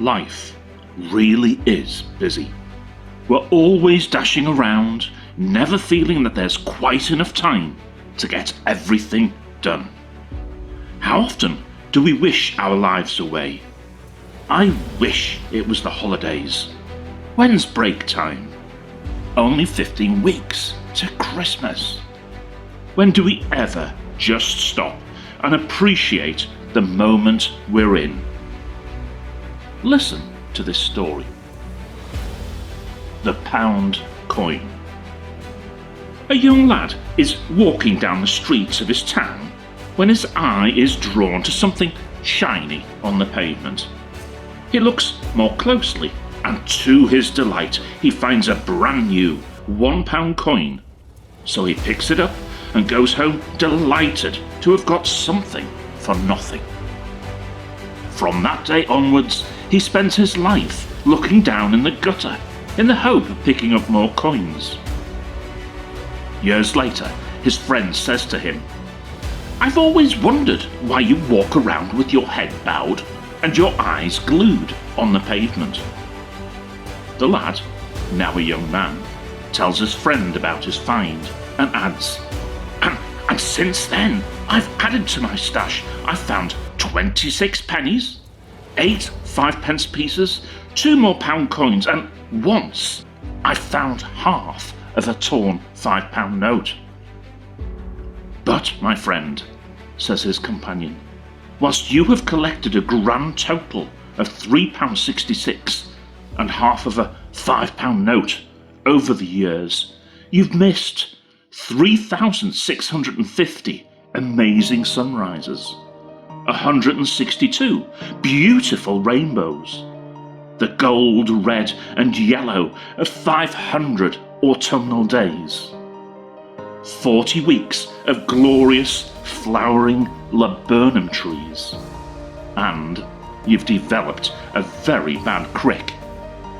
Life really is busy. We're always dashing around, never feeling that there's quite enough time to get everything done. How often do we wish our lives away? I wish it was the holidays. When's break time? Only 15 weeks to Christmas. When do we ever just stop and appreciate the moment we're in? Listen to this story. The pound coin. A young lad is walking down the streets of his town when his eye is drawn to something shiny on the pavement. He looks more closely, and to his delight, he finds a brand new £1 coin. So he picks it up and goes home delighted to have got something for nothing. From that day onwards, he spends his life looking down in the gutter in the hope of picking up more coins. Years later, his friend says to him, "I've always wondered why you walk around with your head bowed and your eyes glued on the pavement." The lad, now a young man, tells his friend about his find and adds, And since then, I've added to my stash. I've found 26 pennies, 8 5-pence pieces, 2 more pound coins, and once I found half of a torn £5 note. "But, my friend," says his companion, "whilst you have collected a grand total of £3.66 and half of a £5 note over the years, you've missed 3,650 amazing sunrises, 162 beautiful rainbows, the gold, red and yellow of 500 autumnal days, 40 weeks of glorious flowering laburnum trees, and you've developed a very bad crick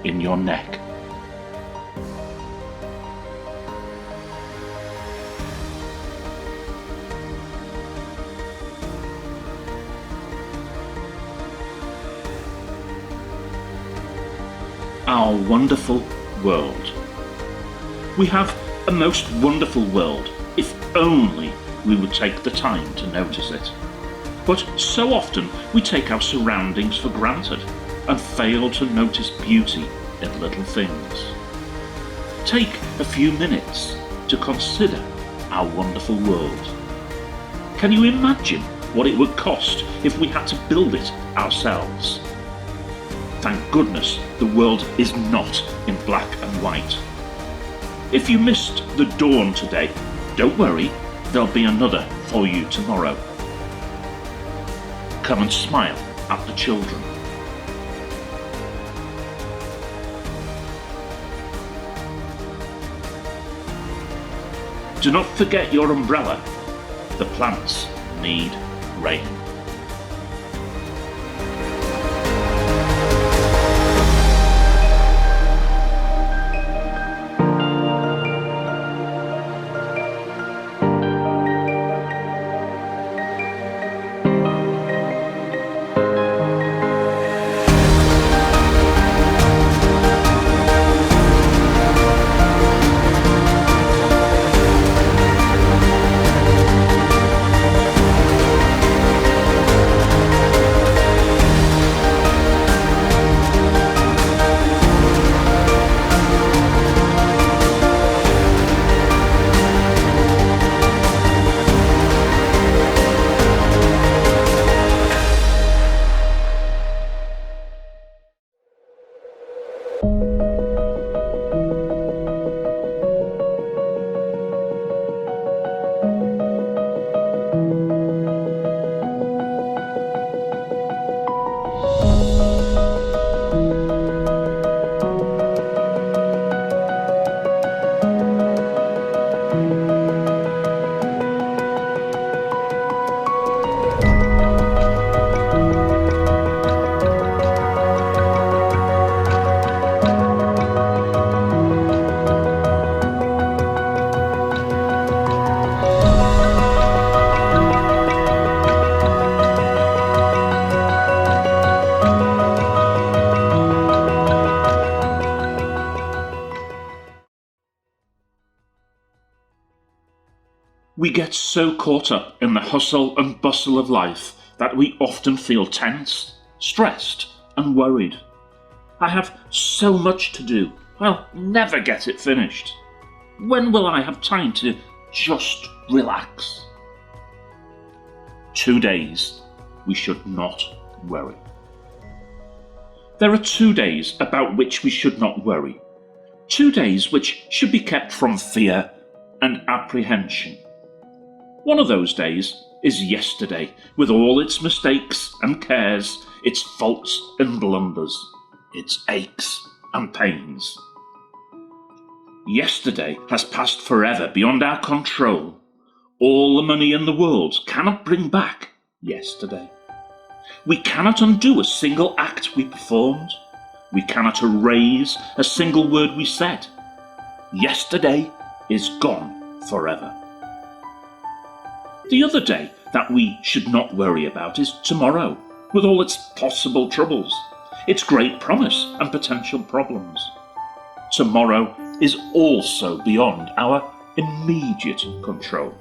in your neck." Our wonderful world. We have a most wonderful world if only we would take the time to notice it. But so often we take our surroundings for granted and fail to notice beauty in little things. Take a few minutes to consider our wonderful world. Can you imagine what it would cost if we had to build it ourselves? Thank goodness the world is not in black and white. If you missed the dawn today, don't worry, there'll be another for you tomorrow. Come and smile at the children. Do not forget your umbrella. The plants need rain. We get so caught up in the hustle and bustle of life that we often feel tense, stressed, and worried. I have so much to do, I'll never get it finished. When will I have time to just relax? 2 days we should not worry. There are 2 days about which we should not worry. 2 days which should be kept from fear and apprehension. One of those days is yesterday, with all its mistakes and cares, its faults and blunders, its aches and pains. Yesterday has passed forever beyond our control. All the money in the world cannot bring back yesterday. We cannot undo a single act we performed. We cannot erase a single word we said. Yesterday is gone forever. The other day that we should not worry about is tomorrow, with all its possible troubles, its great promise and potential problems. Tomorrow is also beyond our immediate control.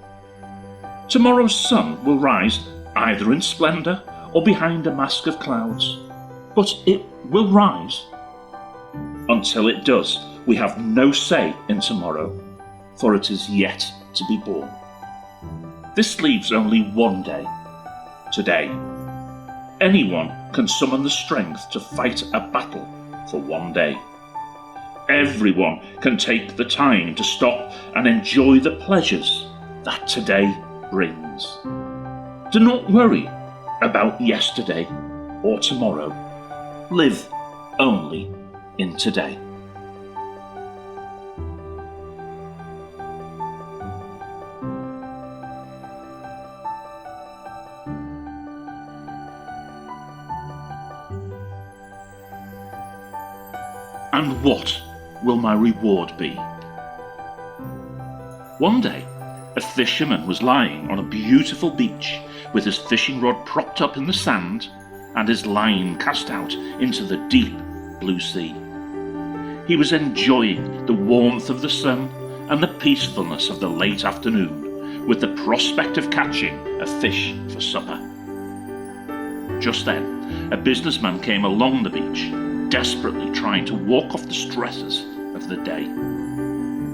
Tomorrow's sun will rise either in splendour or behind a mask of clouds, but it will rise. Until it does, we have no say in tomorrow, for it is yet to be born. This leaves only one day, today. Anyone can summon the strength to fight a battle for one day. Everyone can take the time to stop and enjoy the pleasures that today brings. Do not worry about yesterday or tomorrow. Live only in today. And what will my reward be? One day, a fisherman was lying on a beautiful beach with his fishing rod propped up in the sand and his line cast out into the deep blue sea. He was enjoying the warmth of the sun and the peacefulness of the late afternoon, with the prospect of catching a fish for supper. Just then, a businessman came along the beach, desperately trying to walk off the stresses of the day.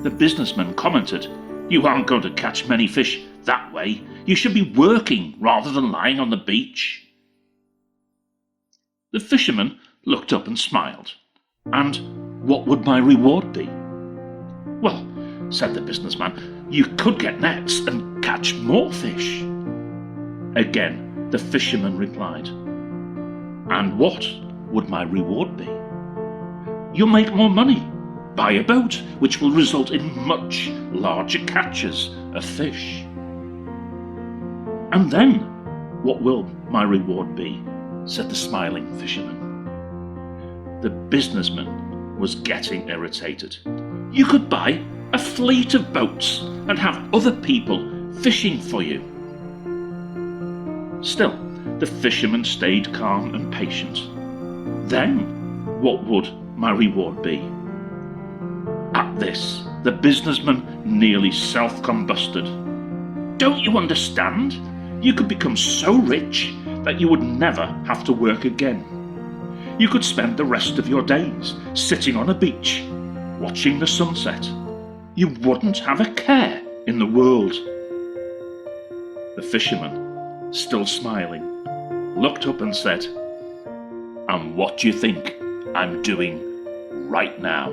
The businessman commented, "You aren't going to catch many fish that way. You should be working rather than lying on the beach." The fisherman looked up and smiled. "And what would my reward be?" "Well," said the businessman, "you could get nets and catch more fish." Again, the fisherman replied, "And what would my reward be?" "You'll make more money. Buy a boat, which will result in much larger catches of fish." "And then, what will my reward be?" said the smiling fisherman. The businessman was getting irritated. "You could buy a fleet of boats and have other people fishing for you." Still, the fisherman stayed calm and patient. "Then, what would my reward be?" At this, the businessman nearly self-combusted. "Don't you understand? You could become so rich that you would never have to work again. You could spend the rest of your days sitting on a beach, watching the sunset. You wouldn't have a care in the world." The fisherman, still smiling, looked up and said, "And what do you think I'm doing right now?"